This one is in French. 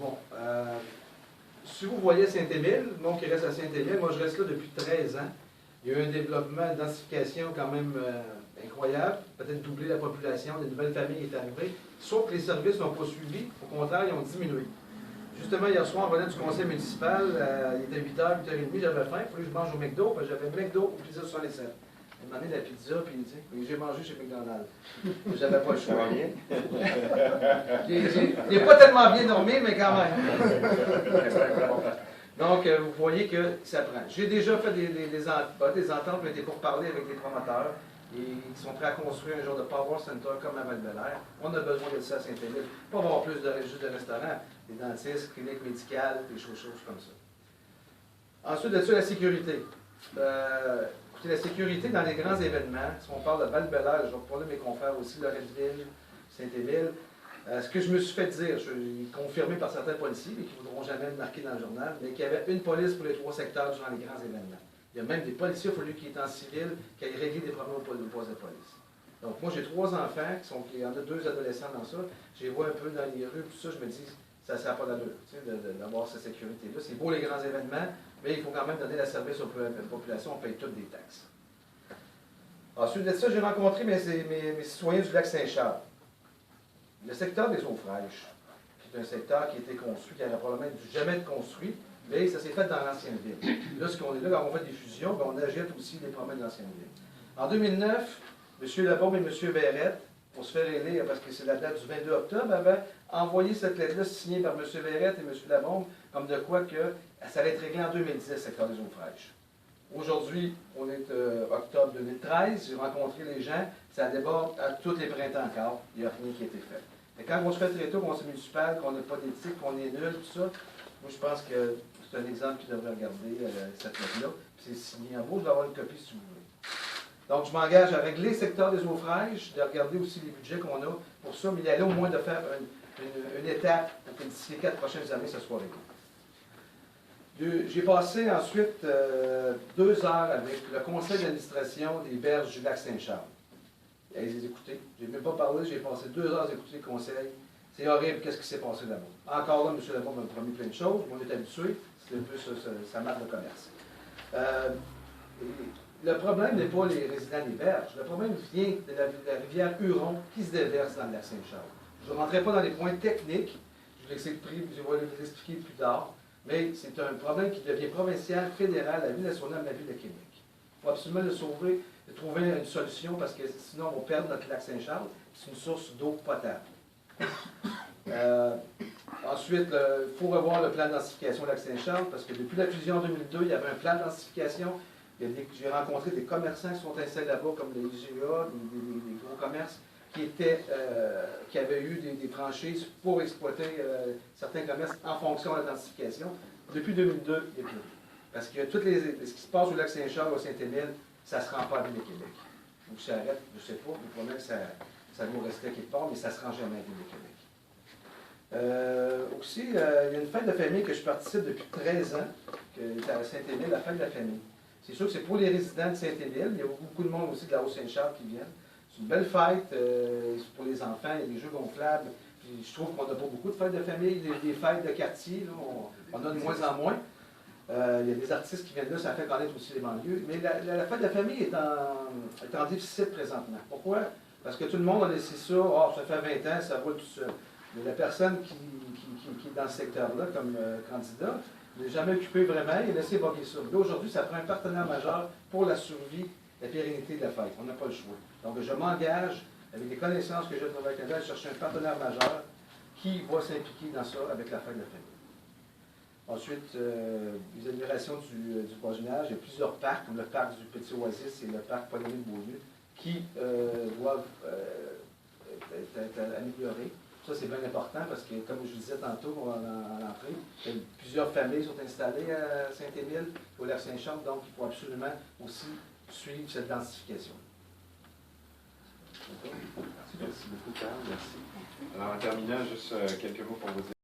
Bon, si vous voyez Saint-Émile, donc qui reste à Saint-Émile, moi je reste là depuis 13 ans. Il y a eu un développement, une densification quand même incroyable, peut-être doubler la population, des nouvelles familles sont arrivées, sauf que les services n'ont pas suivi, au contraire, ils ont diminué. Justement, hier soir, on venait du conseil municipal, il était 8h, 8h30, j'avais faim, il fallait que je mange au McDo, parce que j'avais McDo au Pizza 67. Il m'a demandé de la pizza, puis j'ai mangé chez McDonald's. J'avais pas le choix. J'ai pas tellement bien dormi, mais quand même. Donc, vous voyez que ça prend. J'ai déjà fait des ententes, mais des pourparlers avec des promoteurs. Et ils sont prêts à construire un genre de power center comme à Val-Belair. On a besoin de ça à Saint-Émile. Pas avoir plus juste de restaurants, des dentistes, cliniques médicales, des choses comme ça. Ensuite de ça, la sécurité. Écoutez, la sécurité dans les grands événements, si on parle de Val-Belair, je vais parler de mes confrères aussi, Loretteville, Saint-Émile. Ce que je me suis fait dire, confirmé par certains policiers, mais qui ne voudront jamais le marquer dans le journal, mais qu'il y avait une police pour les 3 secteurs durant les grands événements. Il y a même des policiers, il a fallu qu'ils étaient en civil, qui aillent régler des problèmes au poste de police. Donc moi, j'ai 3 enfants, il y en a 2 adolescents dans ça, je les vois un peu dans les rues, tout ça, je me dis, ça n'a pas d'allure, d'avoir cette sécurité-là. C'est beau les grands événements, mais il faut quand même donner la service aux populations, on paye toutes des taxes. Ensuite de ça, j'ai rencontré mes citoyens du lac Saint-Charles. Le secteur des eaux fraîches, qui est un secteur qui a été construit, qui n'aurait probablement jamais été construit, mais ça s'est fait dans l'ancienne ville. Là, ce qu'on est là, quand on fait des fusions, bien, on achète aussi les promesses de l'ancienne ville. En 2009, M. Labombe et M. Verrette, pour se faire élire, parce que c'est la date du 22 octobre, avaient envoyé cette lettre-là signée par M. Verrette et M. Labombe, comme de quoi que ça allait être réglé en 2010, le secteur des eaux fraîches. Aujourd'hui, on est octobre 2013, j'ai rencontré les gens, ça déborde à tous les printemps encore, il n'y a rien qui a été fait. Et quand on se fait traiter au conseil municipal, qu'on n'a pas d'éthique, qu'on est nul, tout ça, moi je pense que c'est un exemple qui devrait regarder cette lettre-là. C'est signé en vous, je vais avoir une copie si vous voulez. Donc je m'engage à régler le secteur des eaux fraîches, de regarder aussi les budgets qu'on a pour ça, mais il y a au moins de faire une étape pour que d'ici les 4 prochaines années, ce soit réglé. J'ai passé ensuite 2 heures avec le conseil d'administration des berges du lac Saint-Charles. Et les écouter. Je n'ai même pas parlé, j'ai passé 2 heures à écouter le conseil. C'est horrible, qu'est-ce qui s'est passé là-bas. Encore là, M. Labombe m'a promis plein de choses, on est habitué, c'est un peu sa marque de commerce. Le problème n'est pas les résidents des berges, le problème vient de la rivière Huron qui se déverse dans le lac Saint-Charles. Je ne rentrerai pas dans les points techniques, je vais l'expliquer plus tard, mais c'est un problème qui devient provincial, fédéral, la ville nationale, la ville de Québec. Il faut absolument le sauver, de trouver une solution parce que sinon on va perdre notre lac Saint-Charles, c'est une source d'eau potable. Ensuite, il faut revoir le plan de densification lac Saint-Charles parce que depuis la fusion en 2002, il y avait un plan de densification. J'ai rencontré des commerçants qui sont installés là-bas, comme les IGA, des gros commerces, qui avaient eu des franchises pour exploiter certains commerces en fonction de la densification. Depuis 2002, il n'y a plus. Parce que ce qui se passe au lac Saint-Charles, au Saint-Émile, ça ne se rend pas à la ville de Québec. Ou ça arrête, je ne sais pas, mais probablement que ça doit rester quelque part, mais ça ne se rend jamais à la ville de Québec. Aussi, il y a une fête de famille que je participe depuis 13 ans, qui est à Saint-Émile, la fête de la famille. C'est sûr que c'est pour les résidents de Saint-Émile, il y a beaucoup de monde aussi de la Haute-Saint-Charles qui viennent. C'est une belle fête, c'est pour les enfants, il y a des jeux gonflables. Puis je trouve qu'on n'a pas beaucoup de fêtes de famille, des fêtes de quartier, là, on a de moins en moins. Il y a des artistes qui viennent là, ça fait connaître aussi les banlieues. Mais la fête de la famille est en déficit présentement. Pourquoi? Parce que tout le monde a laissé ça, ça fait 20 ans, ça roule tout seul. Mais la personne qui est dans ce secteur-là comme candidat n'a jamais occupé vraiment, il a laissé boguer ça. Là, aujourd'hui, ça prend un partenaire majeur pour la survie, la pérennité de la fête. On n'a pas le choix. Donc, je m'engage, avec les connaissances que j'ai trouvées avec Canada, à chercher un partenaire majeur qui va s'impliquer dans ça avec la fête de la famille. Ensuite, les admirations du voisinage, il y a plusieurs parcs, comme le parc du Petit Oasis et le parc Paul-Émile-Beaulieu, qui doivent être améliorés. Ça, c'est bien important parce que, comme je vous disais tantôt à l'entrée, plusieurs familles sont installées à Saint-Émile, au lac Saint-Charles, donc il faut absolument aussi suivre cette densification. Merci beaucoup, Carl. Merci. Alors, en terminant, juste quelques mots pour vous dire.